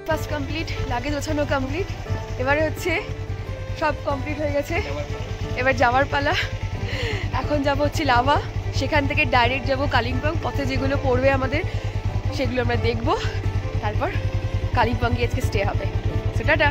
Breakfast complete, luggage গোছানো complete, এবারে হচ্ছে সব কমপ্লিট হয়ে গেছে, এবার যাওয়ার পালা। এখন যাবো হচ্ছে লাভা, সেখান থেকে ডাইরেক্ট যাব কালিম্পং। পথে যেগুলো পড়বে আমাদের সেগুলো আমরা দেখবো, তারপর কালিম্পং গিয়ে আজকে স্টে হবে। So tata.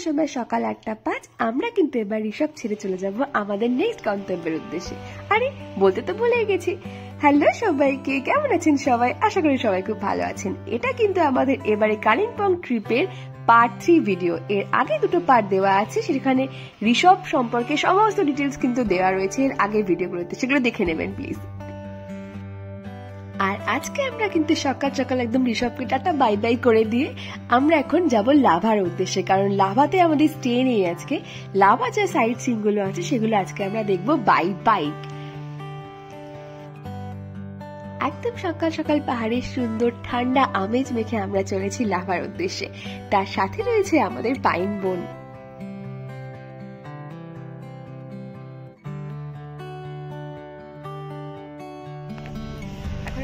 সময় সকাল 8:05। আমরা কিন্তু এবার ঋষভ ছেড়ে চলে যাব আমাদের নেক্সট গন্তব্যের উদ্দেশ্যে। আরে বলতে তো ভুলেই গেছি। হ্যালো সবাইকে, কেমন আছেন সবাই? আশা করি সবাই খুব ভালো আছেন। এটা কিন্তু আমাদের এবারে কালিম্পং ট্রিপের পার্ট 3 ভিডিও। এর আগে দুটো পার্ট দেওয়া আছে, সেখানে ঋষভ সম্পর্কে সমস্ত ডিটেলস কিন্তু দেওয়া রয়েছে এর আগের ভিডিওগুলোতে, সেগুলো দেখে নেবেন প্লিজ। আর আজকে আমরা কিন্তু সকাল সকাল একদম ঋষভকে টাটা বাই বাই করে দিয়ে আমরা এখন যাব লাভার উদ্দেশ্যে, কারণ লাভাতে আমাদের স্টে নেই আজকে। লাভা যে সাইট সিন গুলো আছে সেগুলো আজকে আমরা দেখবো বাই বাইক। একদম সকাল সকাল পাহাড়ের সুন্দর ঠান্ডা আমেজ মেখে আমরা চলেছি লাভার উদ্দেশ্যে। তার সাথে রয়েছে আমাদের পাইন বন।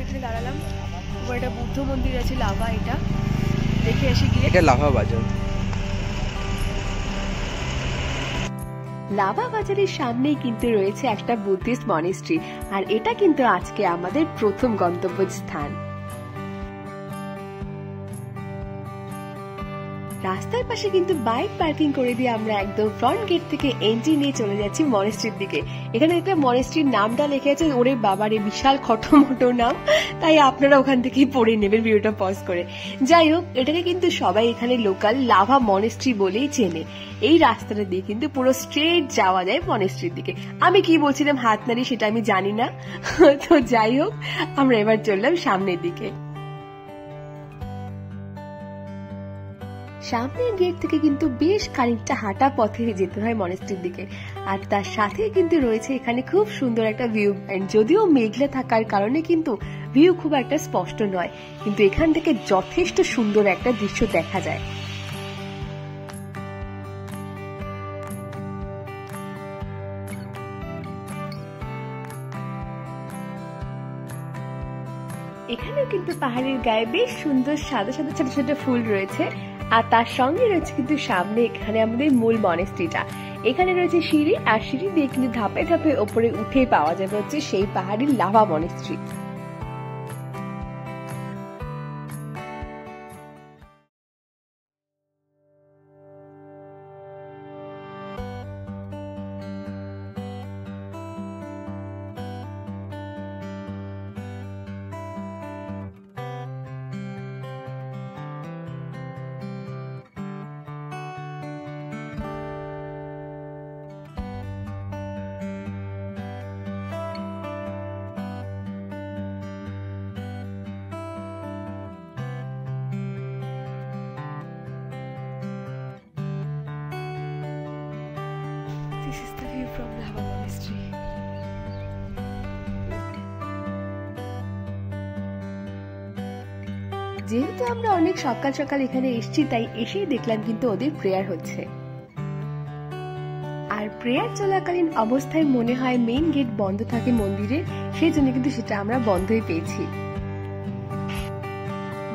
এখানে দাঁড়ালাম, একটা বুদ্ধ মন্দির আছে লাভা, এটা দেখে আসি গিয়ে। এটা লাভা বাজার। লাভা বাজারের সামনেই কিন্তু রয়েছে একটা বুদ্ধিস্ট মনিস্ট্রি, আর এটা কিন্তু আজকে আমাদের প্রথম গন্তব্য স্থান। রাস্তার পাশে কিন্তু বাইক পার্কিং করে দিয়ে আমরা একদম ফ্রন্ট গেট থেকে এন্ট্রি নিয়ে চলে যাচ্ছি মনেস্ট্রির দিকে। এখানে একটা মনেস্ট্রির নামটা লেখা আছে, ওরে বাবারে বিশাল খটোমটো নাম, তাই আপনারা ওখান থেকেই পড়ে নেবেন ভিডিওটা পজ করে। যাই হোক, এটাকে কিন্তু সবাই এখানে লোকাল লাভা মনেস্ট্রি বলেই চেনে। এই রাস্তাটা দিয়ে কিন্তু পুরো স্ট্রেট যাওয়া যায় মনেস্ট্রির দিকে। আমি কি বলছিলাম হাত নাড়ি সেটা আমি জানি না। তো যাই হোক, আমরা এবার চললাম সামনের দিকে। সামনের গেট থেকে কিন্তু বেশ খানিকটা হাঁটা পথে যেতে হয় মনেস্ট্রির দিকে, আর তার সাথে কিন্তু রয়েছে এখানে খুব সুন্দর একটা ভিউ পয়েন্ট। যদিও মেঘলা থাকার কারণে কিন্তু ভিউ খুব একটা স্পষ্ট নয়, কিন্তু এখান থেকে যথেষ্ট সুন্দর একটা দৃশ্য দেখা যায়। এখানেও কিন্তু পাহাড়ের গায়ে বেশ সুন্দর সাদা সাদা ছোট ছোট ফুল রয়েছে, আর তার সঙ্গে রয়েছে কিন্তু সামনে এখানে আমাদের মূল মনেস্ট্রিটা। এখানে রয়েছে সিঁড়ি, আর সিঁড়ি দিয়ে কিন্তু ধাপে ধাপে ওপরে উঠে পাওয়া যাবে হচ্ছে সেই পাহাড়ের lava monastery. This is the view from Lava Monastery. যেহেতু আমরা অনেক সকাল সকাল এখানে এসেছি, তাই এসেই দেখলাম কিন্তু ওদের প্রেয়ার হচ্ছে। আর প্রেয়ার চলাকালীন অবস্থায় মনে হয় মেইন গেট বন্ধ থাকে মন্দিরের, সেই জন্য কিন্তু সেটা আমরা বন্ধই পেয়েছি।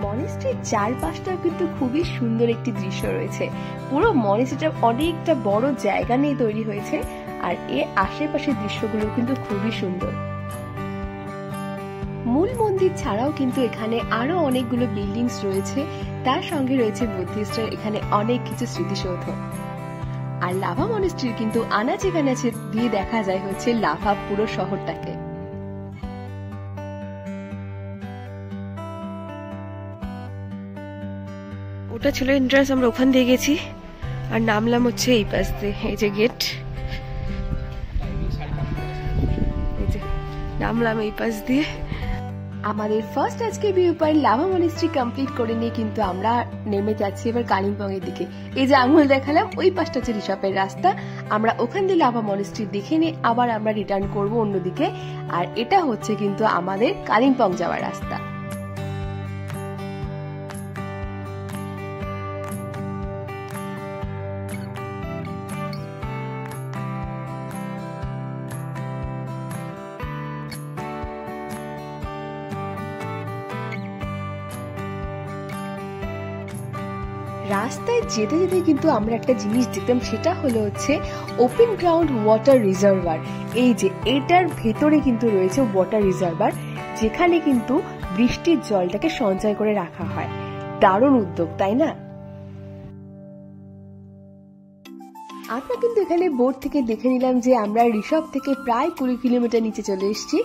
মনেস্ট্রির চারপাশটা কিন্তু খুবই সুন্দর একটি দৃশ্য রয়েছে। পুরো মনেস্ট্রিটা অনেকটা বড় জায়গা নিয়ে তৈরি হয়েছে, আর এর আশেপাশের দৃশ্যগুলো কিন্তু খুবই সুন্দর। মূল মন্দির ছাড়াও কিন্তু এখানে আরো অনেকগুলো বিল্ডিংস রয়েছে, তার সঙ্গে রয়েছে বুদ্ধিস্টের এখানে অনেক কিছু স্মৃতিসৌধ। আর লাভা মনেস্ট্রির কিন্তু আনাচে কানাচে দিয়ে দেখা যায় হচ্ছে লাভা পুরো শহরটাকে। ওটা ছিল এন্ট্রান্স, আমরা ওখান দিয়ে গেছি, আর নামলাম হচ্ছে এই পাশ দিয়ে। এই যে গেট, এই যে নামলাম এই পাশ দিয়ে। আমাদের ফার্স্ট আজকে view point lava monastery complete করে নিয়ে কিন্তু আমরা নেমে যাচ্ছি এবার কালিম্পং এর দিকে। এই যে আঙুল দেখালাম ওই পাশটা হচ্ছে ঋষভের রাস্তা, আমরা ওখান দিয়ে লাভা মনিস্ট্রি দেখে নিয়ে আবার আমরা রিটার্ন করব অন্যদিকে। আর এটা হচ্ছে কিন্তু আমাদের কালিম্পং যাওয়ার রাস্তা। রাস্তায় যেতে যেতে কিন্তু আমরা একটা জিনিস দেখলাম, সেটা হলো হচ্ছে ওপেন গ্রাউন্ড ওয়াটার রিজার্ভার। এই যে এটার ভেতরে কিন্তু রয়েছে ওয়াটার রিজার্ভার, যেখানে কিন্তু বৃষ্টির জলটাকে সঞ্চয় করে রাখা হয়। দারুণ উদ্যোগ, তাই না? আমরা কিন্তু এখানে বোর্ড থেকে দেখে নিলাম যে আমরা ঋষভ থেকে প্রায় 20 কিলোমিটার নিচে চলে এসেছি।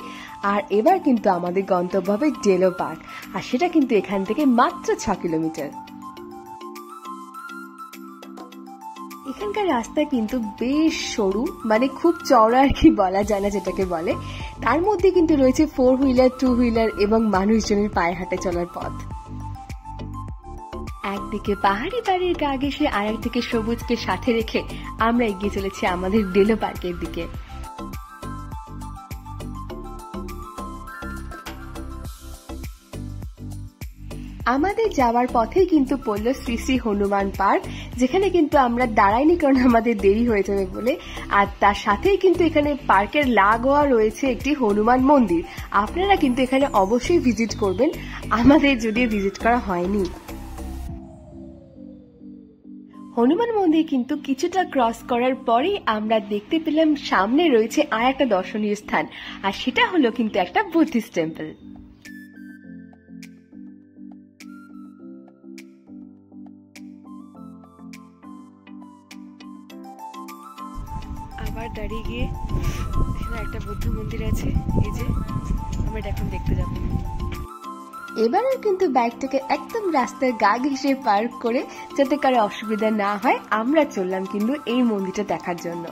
আর এবার কিন্তু আমাদের গন্তব্য হবে ডেলো পার্ক, আর সেটা কিন্তু এখান থেকে মাত্র 6 কিলোমিটার। এখানকার রাস্তা কিন্তু বেশ সরু, মানে খুব চওড়া আর কি বলা যায় না যেটাকে বলে। তার মধ্যে কিন্তু রয়েছে 4 হুইলার, 2 হুইলার এবং মানুষজনের পায়ে হাঁটে চলার পথ। একদিকে পাহাড়ি বাড়ির গা ঘেঁষে আর একদিকে সবুজকে সাথে রেখে আমরা এগিয়ে চলেছি আমাদের ডেলো পার্কের দিকে। আমাদের যাওয়ার পথেই কিন্তু পড়লো শ্রী শ্রী হনুমান পার্ক, যেখানে কিন্তু আমরা দাঁড়াইনি কারণ আমাদের দেরি হয়ে যাবে বলে। আর তার সাথেই কিন্তু এখানে পার্কের লাগোয়া রয়েছে একটি হনুমান মন্দির। আপনারা কিন্তু এখানে অবশ্যই ভিজিট করবেন, আমাদের যদিও ভিজিট করা হয়নি। হনুমান মন্দির কিন্তু কিছুটা ক্রস করার পরেই আমরা দেখতে পেলাম সামনে রয়েছে আর একটা দর্শনীয় স্থান, আর সেটা হলো কিন্তু একটা বুদ্ধিস্ট টেম্পল। আবার দাঁড়িয়ে গিয়ে এখানে একটা বুদ্ধ মন্দির আছে, এই যে আমরা এখন দেখতে যাব। এবারও কিন্তু বাইকটাকে একদম রাস্তার গা ঘেঁষে পার্ক করে, যাতে কারো অসুবিধা না হয়, আমরা চললাম কিন্তু এই মন্দিরটা দেখার জন্য।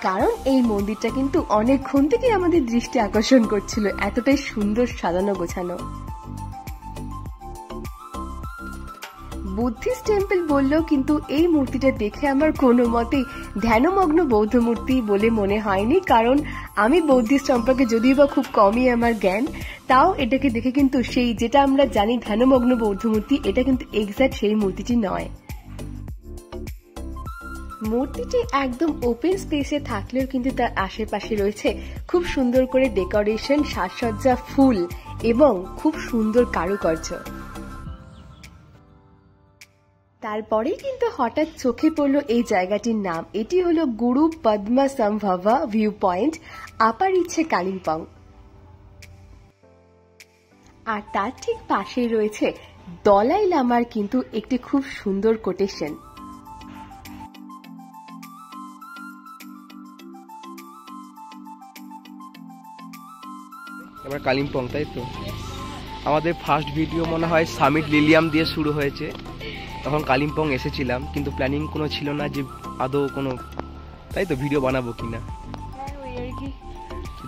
কারণ এই মন্দিরটা কিন্তু অনেকক্ষণ থেকে আমাদের দৃষ্টি আকর্ষণ করছিল, এতটাই সুন্দর সাজানো গোছানো। বুদ্ধিস্ট টেম্পল বললেও কিন্তু এই মূর্তিটা দেখে আমার কোনো মতেই ধ্যানমগ্ন বৌদ্ধ মূর্তি বলে মনে হয়নি, কারণ আমি বৌদ্ধিস্ট সম্পর্কে যদিও বা খুব কমই আমার জ্ঞান, তাও এটাকে দেখে কিন্তু সেই যেটা আমরা জানি ধ্যানমগ্ন বৌদ্ধ মূর্তি, এটা কিন্তু এক্স্যাক্ট সেই মূর্তিটি নয়। মূর্তিটি একদম ওপেন স্পেসে থাকলেও কিন্তু তার আশেপাশে রয়েছে খুব সুন্দর করে ডেকোরেশন, সাজসজ্জা, ফুল এবং খুব সুন্দর কারুকার্য। তারপরেই কিন্তু হঠাৎ চোখে পড়লো এই জায়গাটির নাম, এটি হলো গুরু পদ্মা সম্ভবা ভিউ পয়েন্ট, আপার ইচ্ছে কালিম্পং। আর তার ঠিক পাশেই রয়েছে দলাই লামার কিন্তু একটি খুব সুন্দর কোটেশন। এবার কালিম্পং, তাই তো? আমাদের ফার্স্ট ভিডিও মনে হয় সামিট লিলিয়াম দিয়ে শুরু হয়েছে, তখন কালিম্পং এসেছিলাম, কিন্তু প্ল্যানিং কোনো ছিল না যে আদৌ কোনো, তাই তো, ভিডিও বানাবো কিনা।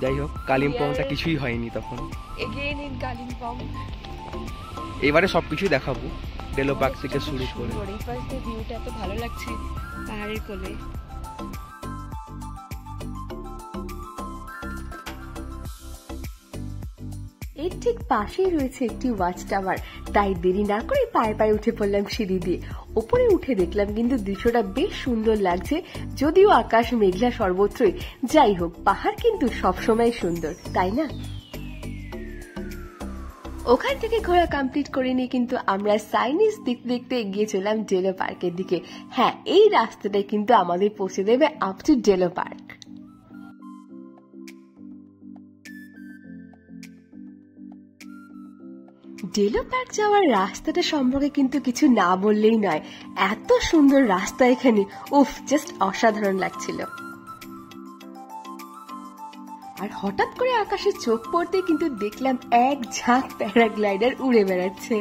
যাই হোক, কালিম্পংটা কিছুই হয়নি তখন। এবারে সবকিছুই দেখাবো, ডেলো পার্ক থেকে শুরু করে। ভিউটা এত ভালো লাগছে পাহাড়ের কোলে। এর ঠিক পাশেই রয়েছে একটি ওয়াচ টাওয়ার, তাই দেরি না করে পায়ে পায়ে উঠে পড়লাম সিঁড়ি দিয়ে। উপরে উঠে দেখলাম কিন্তু দৃশ্যটা বেশ সুন্দর লাগছে, যদিও আকাশ মেঘলা সর্বত্রই। যাই হোক, পাহাড় কিন্তু সবসময় সুন্দর, তাই না? ওখান থেকে ঘোরা কমপ্লিট করে নিয়ে কিন্তু আমরা চাইনিজ দেখতে দেখতে এগিয়ে চললাম ডেলো পার্কের দিকে। হ্যাঁ, এই রাস্তাটাই কিন্তু আমাদের পৌঁছে দেবে up to Delo park. Delo park যাওয়ার রাস্তাটা সম্পর্কে কিন্তু কিছু না বললেই নয়, এত সুন্দর রাস্তা এখানে, উফ, জাস্ট অসাধারণ লাগছিল। আর হঠাৎ করে আকাশে চোখ পড়তে কিন্তু দেখলাম এক ঝাঁক প্যারাগ্লাইডার উড়ে বেড়াচ্ছে।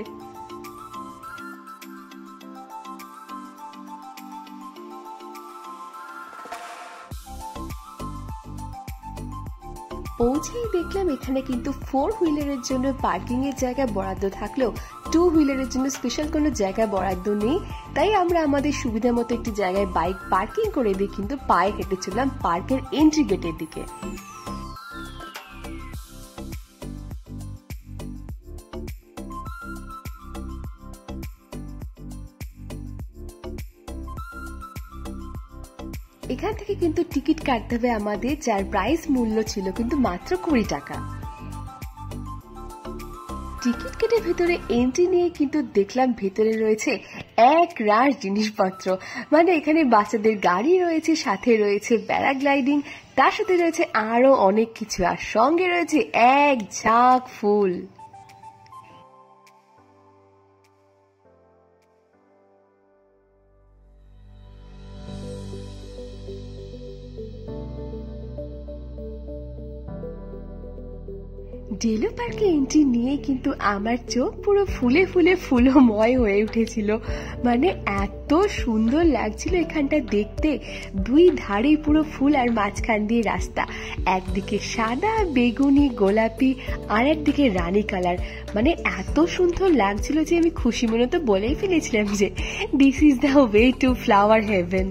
পৌঁছেই দেখলাম এখানে কিন্তু 4 হুইলারের জন্য পার্কিং এর জায়গা বরাদ্দ থাকলেও 2 হুইলারের জন্য স্পেশাল কোনো জায়গা বরাদ্দ নেই। তাই আমরা আমাদের সুবিধা মতো একটি জায়গায় বাইক পার্কিং করে দিয়ে কিন্তু পায়ে হেঁটে চললাম পার্কের এন্ট্রি গেটের দিকে। এখান থেকে কিন্তু টিকিট কাটতে হবে আমাদের, যার প্রাইস মূল্য ছিল কিন্তু মাত্র 20 টাকা। টিকিট কেটে ভেতরে এন্ট্রি নিয়ে কিন্তু দেখলাম ভেতরে রয়েছে এক রাশ জিনিসপত্র, মানে এখানে বাচ্চাদের গাড়ি রয়েছে, সাথে রয়েছে প্যারাগ্লাইডিং, তার সাথে রয়েছে আরো অনেক কিছু, আর সঙ্গে রয়েছে এক ঝাঁক ফুল। ডেলো পার্কে এন্ট্রি নিয়ে কিন্তু আমার চোখ পুরো ফুলে ফুলে ফুলময় হয়ে উঠেছিল, মানে এত সুন্দর লাগছিল এখানটা দেখতে। 2 ধারে পুরো ফুল আর মাঝখান দিয়ে রাস্তা, একদিকে সাদা, বেগুনি, গোলাপি আর একদিকে রানী কালার, মানে এত সুন্দর লাগছিল যে আমি খুশি মনে তো বলেই ফেলেছিলাম যে this is the way to flower heaven.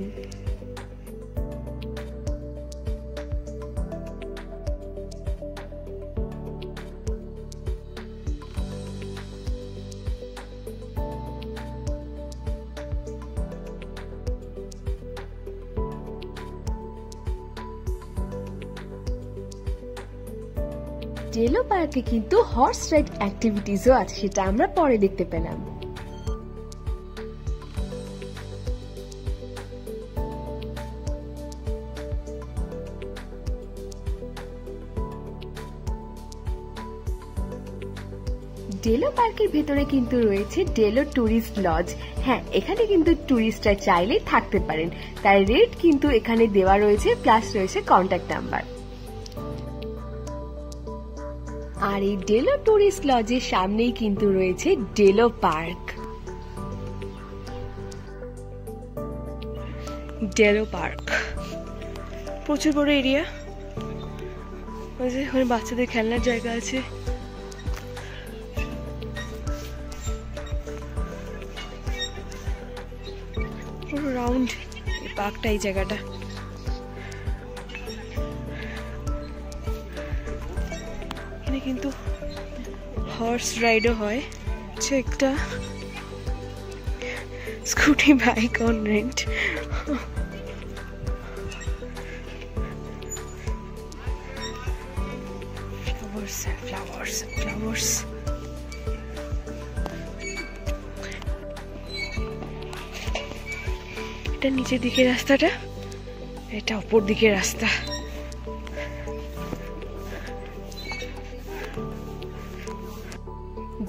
Deolo পার্কে কিন্তু হর্স রাইড অ্যাক্টিভিটিসও আছে, সেটা আমরা পরে দেখতে পেলাম। ডেলো পার্কের ভেতরে কিন্তু রয়েছে ডেলো টুরিস্ট লজ। হ্যাঁ, এখানে কিন্তু টুরিস্টরা চাইলে থাকতে পারেন, তার রেট কিন্তু এখানে দেওয়া রয়েছে, প্লাস রয়েছে কন্ট্যাক্ট নাম্বার। আর এই ডেলো টুরিস্ট লজের সামনেই কিন্তু রয়েছে ডেলো পার্ক। ডেলো পার্ক প্রচুর বড় এরিয়া, ওখানে বাচ্চাদের খেলনার জায়গা আছে। পুরো রাউন্ড এই পার্কটা, এই জায়গাটা। এখানে কিন্তু হর্স রাইডও হয়, একটা scooty bike on rent. flowers and flowers and flowers. এটা নিচের দিকের রাস্তাটা, এটা উপর দিকের রাস্তা।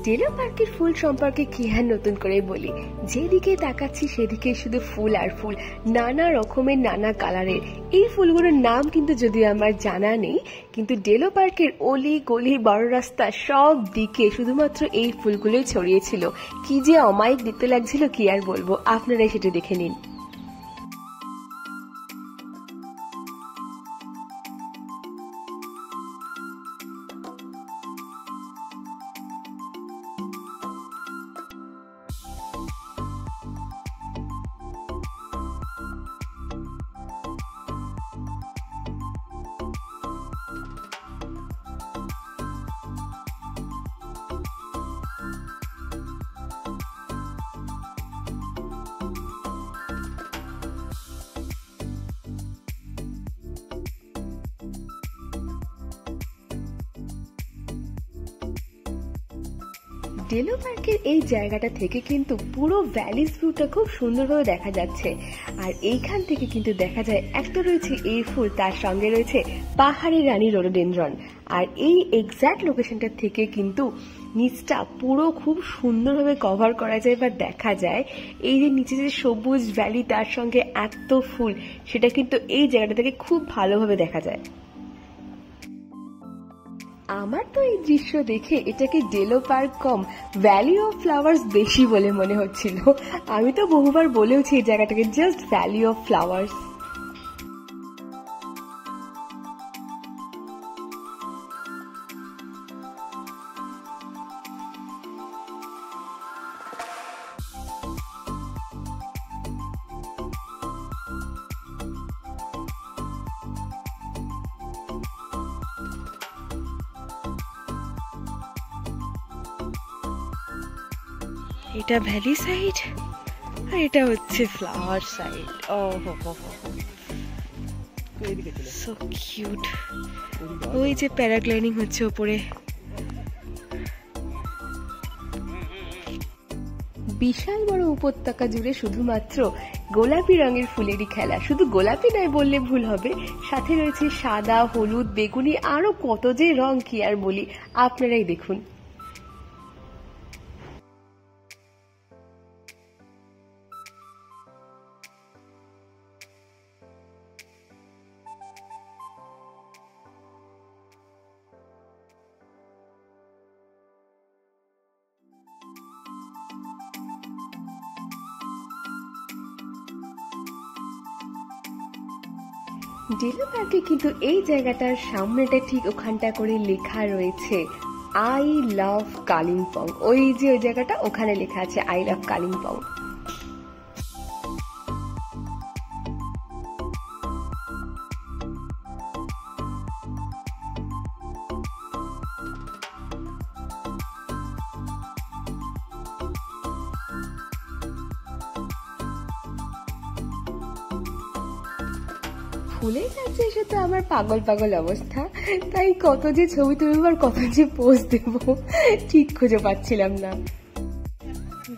ডেলো পার্কের ফুল সম্পর্কে কি আর নতুন করে বলি, যেদিকে তাকাচ্ছি সেদিকে শুধু ফুল আর ফুল, নানা রকমের, নানা কালারের। এই ফুলগুলোর নাম কিন্তু যদিও আমার জানা নেই, কিন্তু ডেলো পার্কের অলি গলি, বড় রাস্তা, সব দিকে শুধুমাত্র এই ফুলগুলোই ছড়িয়েছিল। কি যে অমায়িক দেখতে লাগছিল কি আর বলবো, আপনারাই সেটা দেখে নিন। ডেলো পার্কের এই জায়গাটা থেকে কিন্তু পুরো ভ্যালিস ভিউটা খুব সুন্দরভাবে দেখা যাচ্ছে। আর এইখান থেকে কিন্তু দেখা যায় একটা রয়েছে এই ফুল, তার সঙ্গে রয়েছে পাহাড়ের রানী রোডোডেনড্রন। আর এই এক্স্যাক্ট লোকেশনটা থেকে কিন্তু নিচটা পুরো খুব সুন্দরভাবে কভার করা যায় বা দেখা যায়। এই যে নিচে যে সবুজ ভ্যালি, তার সঙ্গে এত ফুল, সেটা কিন্তু এই জায়গাটা থেকে খুব ভালোভাবে দেখা যায়। আমার তো এই দৃশ্য দেখে এটাকে Delo park com valley of flowers বেশি বলে মনে হচ্ছিল। আমি তো বহুবার বলেওছি এই জায়গাটাকে জাস্ট ভ্যালি অফ ফ্লাওয়ার্স। এটা ভ্যালি সাইড আর এটা হচ্ছে ফ্লাওয়ার সাইড। ও হো হো হো, সো কিউট। ওই যে প্যারাগ্লাইডিং হচ্ছে ওপরে। বিশাল বড় উপত্যকা জুড়ে শুধুমাত্র গোলাপি রঙের ফুলেরই খেলা। শুধু গোলাপি নয় বললে ভুল হবে, সাথে রয়েছে সাদা, হলুদ, বেগুনি, আরো কত যে রং কি আর বলি, আপনারাই দেখুন। ডেলো পার্কে কিন্তু এই জায়গাটার সামনেটা ঠিক ওখানটা করে লেখা রয়েছে আই লাভ কালিম্পং। ওই যে ওই জায়গাটা, ওখানে লেখা আছে আই লাভ কালিম্পং। ফুলের কাছে এসে তো আমার পাগল পাগল অবস্থা, তাই কত যে ছবি তুলব আর কত যে পোজ দেব ঠিক খুঁজে পাচ্ছিলাম না।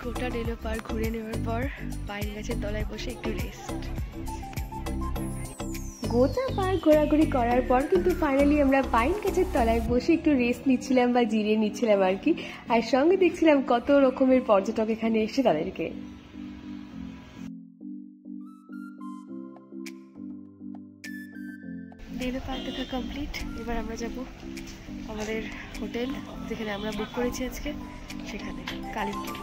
গোটা ডেলো পার্ক ঘুরে নেওয়ার পর পাইন গাছের তলায় বসে একটু রেস্ট। গোটা পার্ক ঘোরাঘুরি করার পর কিন্তু ফাইনালি আমরা পাইন গাছের তলায় বসে একটু রেস্ট নিচ্ছিলাম বা জিরিয়ে নিচ্ছিলাম আর কি, আর সঙ্গে দেখছিলাম কত রকমের পর্যটক এখানে এসে তাদেরকে। ডেলো পার্ক দেখা কমপ্লিট। এবার আমরা যাব আমাদের হোটেল যেখানে আমরা বুক করেছি আজকে, সেখানে কালিম্পং।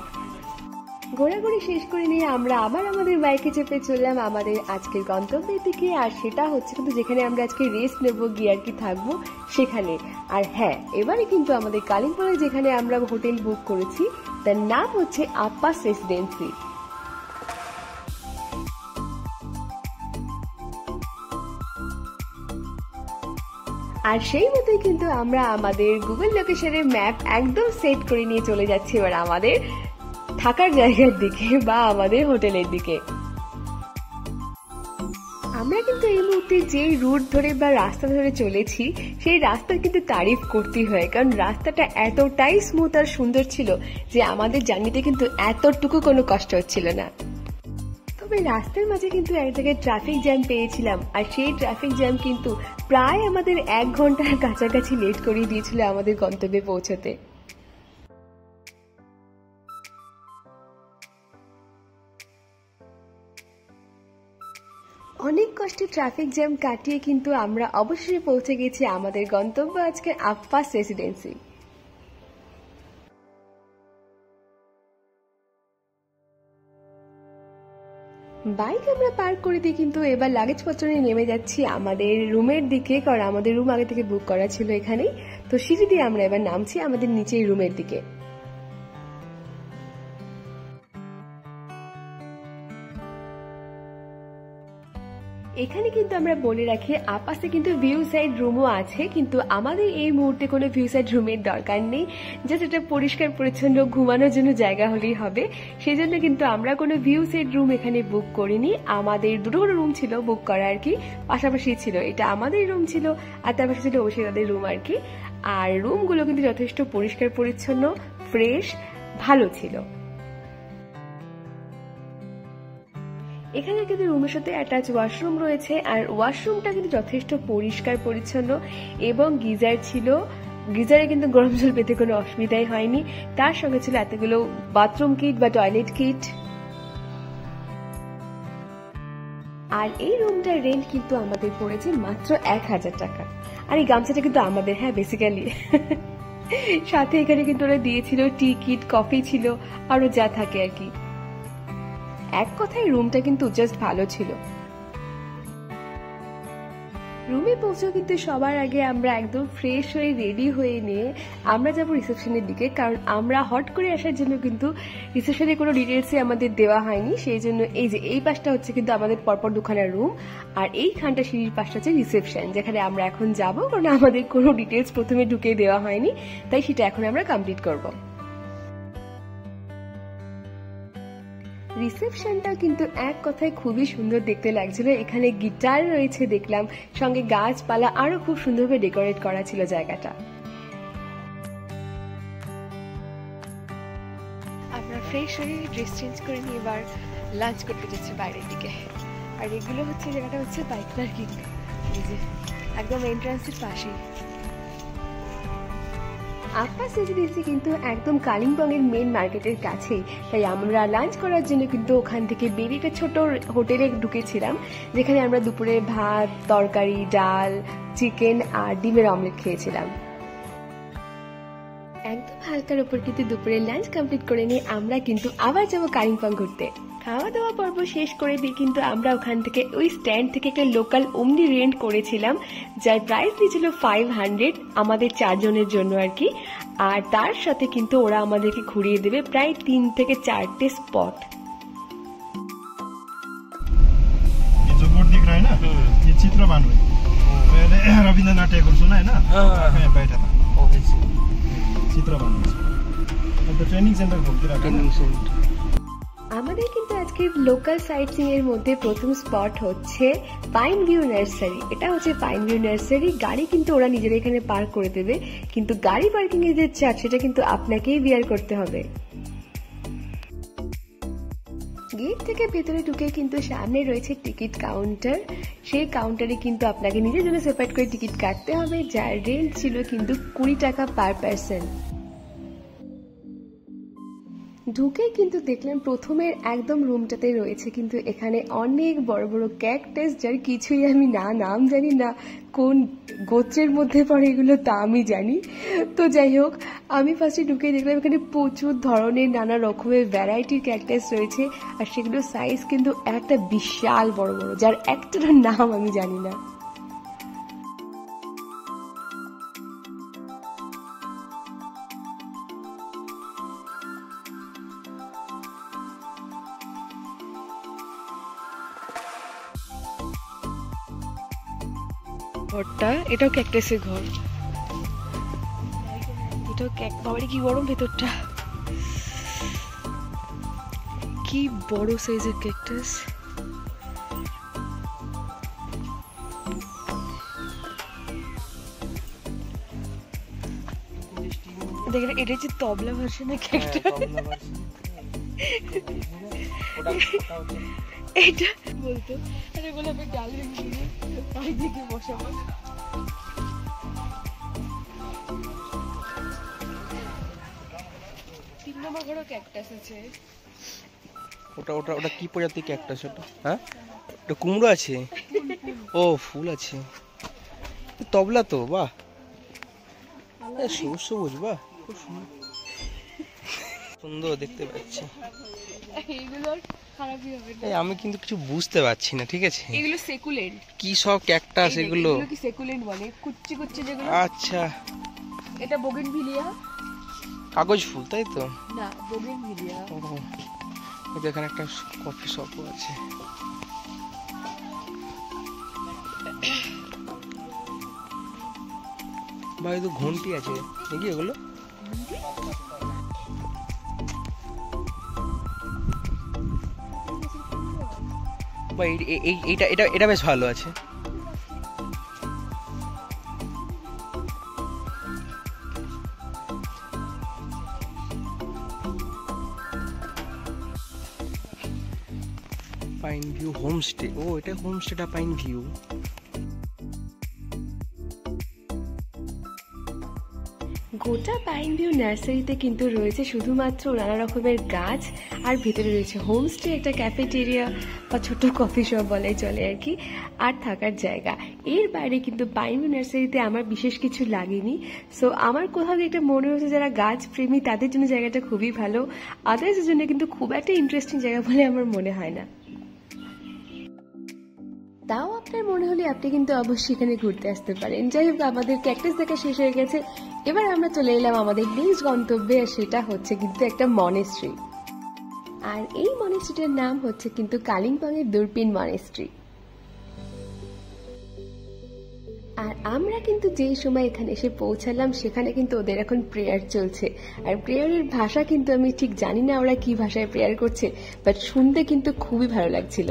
ঘোরাঘুরি শেষ করে নিয়ে আমরা আবার আমাদের বাইকে চেপে চললাম আমাদের আজকের গন্তব্যের দিকে, আর সেটা হচ্ছে কিন্তু যেখানে আমরা আজকে রেস্ট নেবো, গিয়ে আর কি থাকবো সেখানে। আর হ্যাঁ, এবারে কিন্তু আমাদের কালিম্পংয়ে যেখানে আমরা হোটেল বুক করেছি তার নাম হচ্ছে আপ্পাস রেসিডেন্সি। আর সেই মতোই কিন্তু আমরা আমাদের গুগল লোকেশনের ম্যাপ একদম সেট করে নিয়ে চলে যাচ্ছি এবার আমাদের থাকার জায়গার দিকে বা আমাদের হোটেলের দিকে। আমরা কিন্তু এই মুহূর্তে যে রুট ধরে বা রাস্তা ধরে চলেছি সেই রাস্তার কিন্তু তারিফ করতেই হয়, কারণ রাস্তাটা এতটাই স্মুথ আর সুন্দর ছিল যে আমাদের জার্নিতে কিন্তু এতটুকু কোনো কষ্ট হচ্ছিল না। তবে রাস্তার মাঝে কিন্তু এক জায়গায় ট্রাফিক জ্যাম পেয়েছিলাম, আর সেই ট্রাফিক জ্যাম কিন্তু প্রায় আমাদের 1 ঘন্টার কাছাকাছি লেট করিয়ে দিয়েছিল আমাদের গন্তব্যে পৌঁছতে। অনেক কষ্টে ট্রাফিক জ্যাম কাটিয়ে কিন্তু আমরা অবশ্যই পৌঁছে গেছি আমাদের গন্তব্য আজকে আপ্পাস রেসিডেন্সি। বাইক আমরা পার্ক করে দিয়ে কিন্তু এবার লাগেজপত্র নিয়ে নেমে যাচ্ছি আমাদের রুমের দিকে, কারণ আমাদের রুম আগে থেকে বুক করা ছিল এখানেই। তো সিঁড়ি দিয়ে আমরা এবার নামছি আমাদের নিচের রুমের দিকে। এখানে কিন্তু আমরা বলে রাখি আপাশে কিন্তু ভিউ সাইড রুমও আছে, কিন্তু আমাদের এই মুহূর্তে কোনো ভিউ সাইড রুমের দরকার নেই, জাস্ট এটা পরিষ্কার পরিচ্ছন্ন ঘুমানোর জন্য জায়গা হলেই হবে। সেই জন্য কিন্তু আমরা কোনো ভিউ সাইড রুম এখানে বুক করিনি। আমাদের দুটো রুম ছিল বুক করা আর কি, পাশাপাশি ছিল। এটা আমাদের রুম ছিল আর তার পাশে ছিল অবশ্যই তাদের রুম আর কি। আর রুমগুলো কিন্তু যথেষ্ট পরিষ্কার পরিচ্ছন্ন, ফ্রেশ, ভালো ছিল। এখানে কিন্তু রুমের সাথে অ্যাটাচ ওয়াশরুম রয়েছে, আর ওয়াশরুমটা কিন্তু যথেষ্ট পরিষ্কার পরিচ্ছন্ন এবং গিজার ছিল। গিজারে কিন্তু গরম জল পেতে কোনো অসুবিধাই হয়নি। তার সঙ্গে ছিল এতগুলো বাথরুম কিট বা টয়লেট কিট। আর এই রুমটার রেন্ট কিন্তু আমাদের পড়েছে মাত্র 1000 টাকা। আর এই গামছাটা কিন্তু আমাদের, হ্যাঁ বেসিক্যালি। সাথে এখানে কিন্তু ওরা দিয়েছিল টি কিট, কফি ছিল, আরো যা থাকে আর কি। এক কথায় রুমটা কিন্তু জাস্ট ভালো ছিল। রুমে পৌঁছেও কিন্তু সবার আগে আমরা একদম ফ্রেশ হয়ে রেডি হয়ে নিয়ে আমরা যাবো রিসেপশনের দিকে, কারণ আমরা হট করে আসার জন্য কিন্তু রিসেপশনের কোনো ডিটেলসই আমাদের দেওয়া হয়নি। সেই জন্য এই যে এই পাশটা হচ্ছে কিন্তু আমাদের পরপর দুখানা রুম, আর এইখানটা সিঁড়ির পাশটা হচ্ছে রিসেপশন, যেখানে আমরা এখন যাবো, কারণ আমাদের কোনো ডিটেলস প্রথমে ঢুকে দেওয়া হয়নি, তাই সেটা এখন আমরা কমপ্লিট করবো। রিসেপশনটা কিন্তু এক কথায় খুবই সুন্দর দেখতে লাগছিল। এখানে গিটার রয়েছে দেখলাম, সঙ্গে গাছপালা আরো খুব সুন্দরভাবে ডেকোরেট করা ছিল জায়গাটা। আমরা ফ্রেশ হয়ে ড্রেস চেঞ্জ করে নিয়ে এবার লাঞ্চ করতে যাচ্ছি বাইরের দিকে। আর এগুলো হচ্ছে জায়গাটা হচ্ছে বাইক পার্কিং, এই যে একদম এন্ট্রান্সের পাশেই। আপাস রেসিডেন্সি কিন্তু একদম কালিম্পংয়ের মেন মার্কেটের কাছেই, তাই আমরা লাঞ্চ করার জন্য কিন্তু ওখান থেকে বেরিয়ে একটা ছোট হোটেলে ঢুকেছিলাম, যেখানে আমরা দুপুরে ভাত, তরকারি, ডাল, চিকেন আর ডিমের অমলেট খেয়েছিলাম। একদম হালকার উপর কিন্তু দুপুরে লাঞ্চ কমপ্লিট করে নিয়ে আমরা কিন্তু আবার যাবো কালিম্পং ঘুরতে। খাওয়া দাওয়া পর্ব শেষ করে দিয়ে কিন্তু আমরা ওখান থেকে ওই স্ট্যান্ড থেকে একটা লোকাল ওমনি রেন্ট করেছিলাম, যার প্রাইস দিয়েছিল 500 আমাদের 4 জনের জন্য আর কি। আর তার সাথে কিন্তু ওরা আমাদেরকে ঘুরিয়ে দেবে প্রায় 3 থেকে 4টে স্পট। जो बोर्ड दिख रहा है ना, ये चित्र बांधो मैंने रविंद्रनाथ टैगोर सुना है ना, मैं बैठा था चित्र बांधो। तो ट्रेनिंग सेंटर खोल के रखा है। আমাদের কিন্তু আজকের লোকাল সাইট সিইং এর মধ্যে প্রথম স্পট হচ্ছে পাইন ভিউ নার্সারি। এটা হচ্ছে পাইন ভিউ নার্সারি। গাড়ি কিন্তু ওরা নিজেরা এখানে পার্ক করে দেবে, কিন্তু গাড়ি পার্কিং এর যে চার্জ সেটা কিন্তু আপনাকেই বিয়ার করতে হবে। গেট থেকে ভেতরে ঢুকে কিন্তু সামনে রয়েছে টিকিট কাউন্টার। সেই কাউন্টারে কিন্তু আপনাকে নিজের জন্য সেপারেট করে টিকিট কাটতে হবে, যার রেন্ট ছিল কিন্তু 20 টাকা পার পারসন। ঢুকে কিন্তু দেখলাম প্রথমের একদম রুমটাতে রয়েছে কিন্তু এখানে অনেক বড় বড় ক্যাকটাস, যার কিছুই আমি নাম জানি না, কোন গোত্রের মধ্যে পড়ে এগুলো তা আমি জানি। তো যাই হোক, আমি ফার্স্টে ঢুকে দেখলাম এখানে প্রচুর ধরনের নানা রকমের ভ্যারাইটির ক্যাকটাস রয়েছে, আর সেগুলোর সাইজ কিন্তু একটা বিশাল বড় বড়, যার একটার নাম আমি জানি না। ঘরটা, এটাও ক্যাকটাসের ঘর, এটাও বাবারে কি গরম ভেতরটা, কি বড় সাইজের ক্যাকটাস। দেখেন এটা হচ্ছে তবলা ভার্সনের ক্যাকটাস। এটা বলতো আরে বলে আমি ডাল ভেঙে পানি দিয়ে বসাবো। 3 নম্বর ঘরে ক্যাকটাস আছে। ওটা ওটা ওটা কি প্রজাতির ক্যাকটাস ওটা? হ্যাঁ, ওটা কুমড়ো আছে। ও ফুল আছে, তবলা তো, বাহ, সবুজ সবুজ, বাহ, খুব সুন্দর দেখতে পাচ্ছি। এইগুলো খারাপই হবে না। আমি কিন্তু কিছু বুঝতে পারছি না, ঠিক আছে? এগুলো সেকুলেন্ট। কি সব ক্যাকটাস এগুলো? এগুলো কি সেকুলেন্ট বলে, কুচ্চি কুচ্চি যেগুলো। আচ্ছা, এটা বোগেনভিলিয়া। কাগজ ফুল, তাই তো? না, বোগেনভিলিয়া। ও, এখানে একটা কফি শপও আছে। ভাই তো ঘন্টি আছে নাকি এগুলো? ভাই এইটা এটা এটা বেশ ভালো আছে। Pine view homestay. ও, এটা হোমস্টেটা পাইন ভিউ। গোটা পাইন ভিউ নার্সারিতে কিন্তু রয়েছে শুধুমাত্র নানা রকমের গাছ, আর ভেতরে রয়েছে হোমস্টে, একটা ক্যাফেটেরিয়া বা ছোট কফি শপ বলাই চলে আর কি, আর থাকার জায়গা। এর বাইরে কিন্তু পাইন ভিউ নার্সারিতে আমার বিশেষ কিছু লাগেনি। সো আমার কোথাও একটা মনে হচ্ছে যারা গাছ প্রেমী তাদের জন্য জায়গাটা খুবই ভালো, আদার্সের জন্য কিন্তু খুব একটা ইন্টারেস্টিং জায়গা বলে আমার মনে হয় না। তাও আপনার মনে হলে আপনি কিন্তু অবশ্যই এখানে ঘুরতে আসতে পারেন। যাই হোক, আমাদের ক্যাকটাস দেখা শেষ হয়ে গেছে, এবার আমরা চলে এলাম আমাদের নেক্সট গন্তব্যে, আর সেটা হচ্ছে কিন্তু একটা মনেস্ট্রি। আর এই মনেস্ট্রিটার নাম হচ্ছে কিন্তু কালিম্পংয়ের দুরপিন মনেস্ট্রি। আর আমরা কিন্তু যেই সময় এখানে এসে পৌঁছালাম সেখানে কিন্তু ওদের এখন প্রেয়ার চলছে। আর প্রেয়ারের ভাষা কিন্তু আমি ঠিক জানি না ওরা কি ভাষায় প্রেয়ার করছে, বাট শুনতে কিন্তু খুবই ভালো লাগছিল।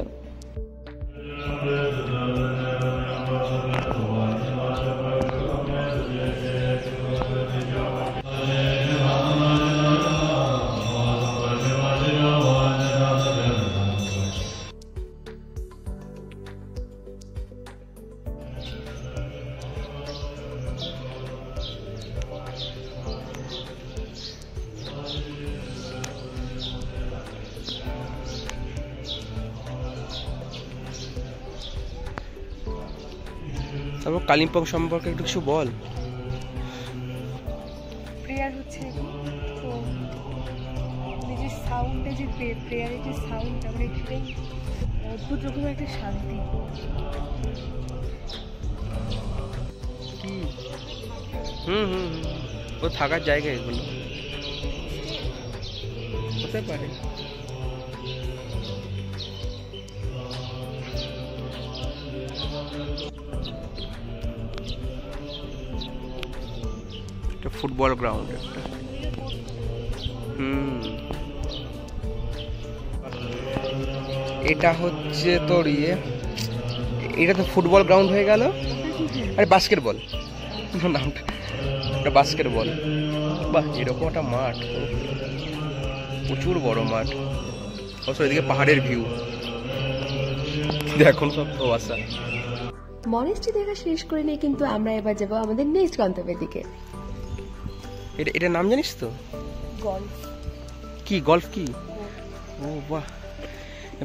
তারপর কালিম্পং সম্পর্কে একটু কিছু বল। প্রেয়ার হচ্ছে তো নিজের সাউন্ডে যে প্রেয়ারের যে সাউন্ডটা মানে সেটাই অদ্ভুত রকমের একটা শান্তি। ও থাকার জায়গা এগুলো হতে পারে। ফুটবল গ্রাউন্ড একটা। এটা হচ্ছে তোর এটা তো ফুটবল গ্রাউন্ড হয়ে গেল। আরে বাস্কেটবল নামটা, একটা বাস্কেটবল। বাহ, এরকম একটা মাঠ, প্রচুর বড় মাঠ। অবশ্য এদিকে পাহাড়ের ভিউ দেখুন, সব কুয়াশা। মনেস্ট্রি দেখা শেষ করে নিয়ে কিন্তু আমরা এবার যাবো আমাদের নেক্সট গন্তব্যের দিকে। এটা নাম জানিস তো? গল্ফ। কি গল্ফ? কি? ও বাহ,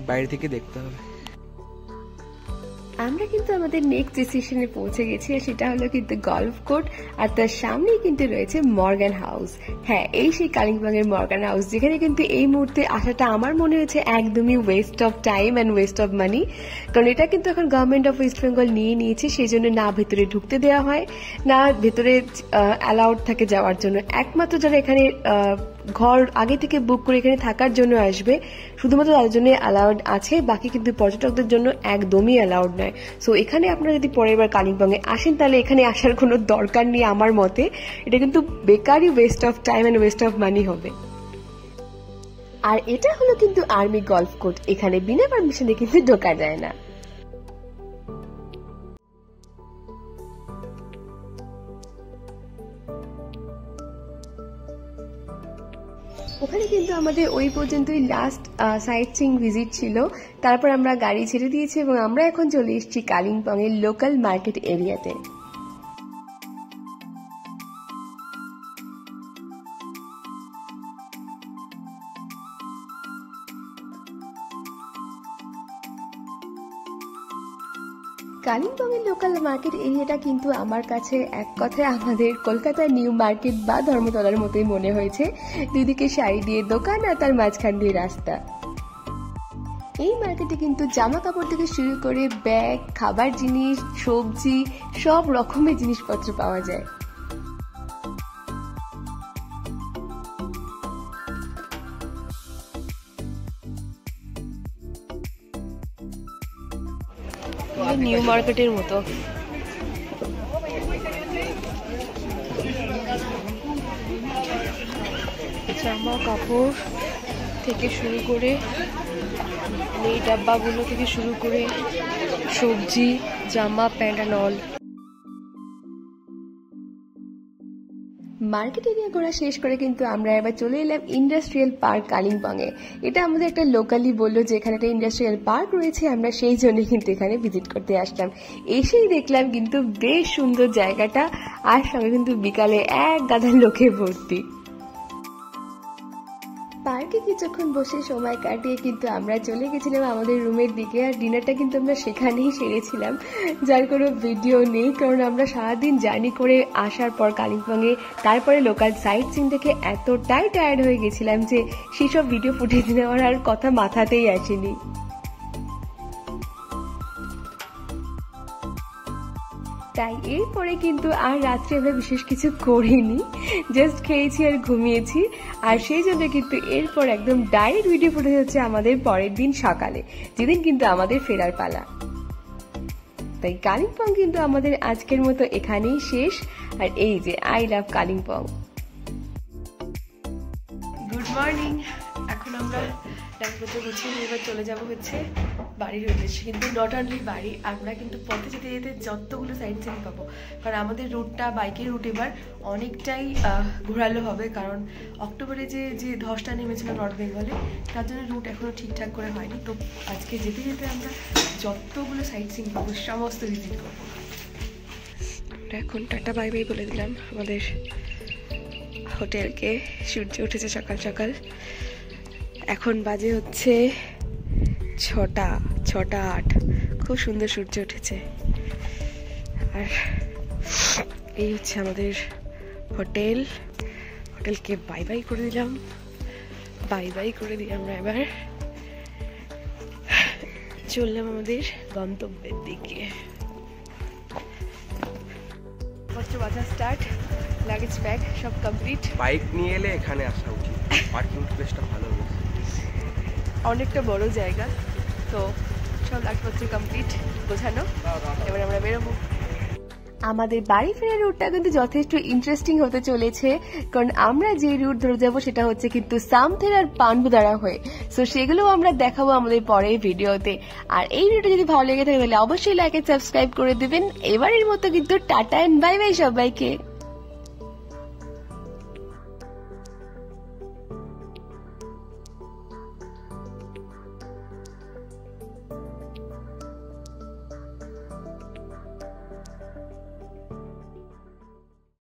বাইরে থেকে দেখতে হবে। আমরা কিন্তু আমাদের নেক্সট ডেস্টিনেশনে পৌঁছে গেছি, আর সেটা হলো কিন্তু গল্ফ কোর্ট, আর তার সামনেই কিন্তু রয়েছে মর্গান হাউস। হ্যাঁ, এই সেই কালিম্পংয়ের মর্গান হাউস, যেখানে কিন্তু এই মুহূর্তে আসাটা আমার মনে হচ্ছে একদমই West of time and waste of মানি। কারণ এটা কিন্তু এখন গভর্নমেন্ট অফ ওয়েস্ট বেঙ্গল নিয়ে নিয়েছে, সেই জন্য না ভেতরে ঢুকতে দেওয়া হয়, না ভেতরে অ্যালাউড থাকে যাওয়ার জন্য। একমাত্র যারা এখানে ঘর আগে থেকে বুক করে এখানে থাকার জন্য আসবে, শুধুমাত্র তাদের জন্য অ্যালাউড আছে, বাকি কিন্তু পর্যটকদের জন্য একদমই অ্যালাউড নয়। সো এখানে আপনারা যদি পরের বার কালিম্পংয়ে আসেন তাহলে এখানে আসার কোনো দরকার নেই আমার মতে। এটা কিন্তু বেকারই waste of time and waste of money হবে। আর এটা হলো কিন্তু আর্মি গল্ফ কোর্ট, এখানে বিনা পারমিশনে কিন্তু ঢোকা যায় না। ওখানে কিন্তু আমাদের ওই পর্যন্তই লাস্ট সাইট সিইং ভিজিট ছিল। তারপর আমরা গাড়ি ছেড়ে দিয়েছি এবং আমরা এখন চলে এসেছি কালিম্পংয়ের লোকাল মার্কেট এরিয়াতে। কালিম্পংয়ের লোকাল মার্কেট এরিয়াটা কিন্তু আমার কাছে এক কথায় আমাদের কলকাতার নিউ মার্কেট বা ধর্মতলার মতোই মনে হয়েছে। দুদিকে শাড়ি দিয়ে দোকান আর তার মাঝখান দিয়ে রাস্তা। এই মার্কেটে কিন্তু জামা কাপড় থেকে শুরু করে ব্যাগ, খাবার জিনিস, সবজি, সব রকমের জিনিসপত্র পাওয়া যায়। নিউ মার্কেটের মতো। জামা কাপড় থেকে শুরু করে এই ডাব্বাগুলো থেকে শুরু করে সবজি, জামা, pant and all. Market area ঘোরা শেষ করে কিন্তু আমরা এবার চলে এলাম ইন্ডাস্ট্রিয়াল পার্ক কালিম্পংয়ে। এটা আমাদের একটা লোকালি বললো যে এখানে একটা ইন্ডাস্ট্রিয়াল পার্ক রয়েছে, আমরা সেই জন্য কিন্তু এখানে ভিজিট করতে আসলাম। এসেই দেখলাম কিন্তু বেশ সুন্দর জায়গাটা, আর সঙ্গে কিন্তু বিকালে এক গাদা লোকে ভর্তি। পার্কে কিছুক্ষণ বসে সময় কাটিয়ে কিন্তু আমরা চলে গেছিলাম আমাদের রুমের দিকে, আর ডিনারটা কিন্তু আমরা সেখানেই সেরেছিলাম, যার কোনো ভিডিও নেই, কারণ আমরা সারাদিন জার্নি করে আসার পর কালিম্পংয়ে তারপরে লোকাল সাইট সিইং দেখে এতটাই টায়ার্ড হয়ে গেছিলাম যে সেসব ভিডিও ফুটেজ নেওয়ার আর কথা মাথাতেই আসেনি। তাই এরপরে কিন্তু আর রাত্রে আমরা বিশেষ কিছু করিনি, জাস্ট খেয়েছি আর ঘুমিয়েছি। আর সেই জন্য কিন্তু এরপর একদম ডাইরেক্ট ভিডিও ফুটেজ হচ্ছে আমাদের পরের দিন সকালে, যেদিন কিন্তু আমাদের ফেরার পালা। তাই কালিম্পং কিন্তু আমাদের আজকের মতো এখানেই শেষ। আর এই যে I love Kalimpong. Good morning. এখন আমরা ব্যাগপত্র গুছিয়ে এবার চলে যাব হচ্ছে বাড়ির উদ্দেশ্যে। কিন্তু নট অনলি বাড়ি, আমরা কিন্তু পথে যেতে যেতে যতগুলো সাইড সিন পাবো, কারণ আমাদের রুটটা বাইকের রুট এবার অনেকটাই ঘোরালো হবে, কারণ অক্টোবরে যে ধসটা নেমেছিল নর্থ বেঙ্গলে, তার জন্য রুট এখনও ঠিকঠাক করে হয়নি। তো আজকে যেতে যেতে আমরা যতগুলো সাইড সিন পাবো সমস্ত ভিজিট করবো। এখন টাটা বাই বাই বলে দিলাম আমাদের হোটেলকে। সূর্য উঠেছে সকাল সকাল, এখন বাজে হচ্ছে 6:08। খুব সুন্দর সূর্য উঠেছে। আর এই হচ্ছে আমাদের হোটেলকে বাই বাই করে দিলাম। বাই বাই করে দিই আমরা এবার চললাম আমাদের গন্তব্যের দিকে। বাজার স্টার্ট, লাগেজ প্যাক সব কমপ্লিট। বাইক নিয়ে এলে এখানে আসা উচিত, পার্কিং স্পেসটা ভালো হবে, অনেকটা বড় জায়গা। তো সব লাগপত্র কমপ্লিট, গোছানো, এবার আমরা বেরোবো। আমাদের বাড়ি ফেরার রুটটা কিন্তু যথেষ্ট ইন্টারেস্টিং হতে চলেছে, কারণ আমরা যে রুট ধরে যাবো সেটা হচ্ছে কিন্তু সামথের আর পান্ডুদারা হয়ে। সো সেগুলো আমরা দেখাবো আমাদের পরের ভিডিওতে। আর এই ভিডিওটা যদি ভালো লেগে থাকে তাহলে অবশ্যই লাইক এন্ড সাবস্ক্রাইব করে দিবেন। এবারের মতো কিন্তু টাটা এন্ড বাই বাই সবাইকে।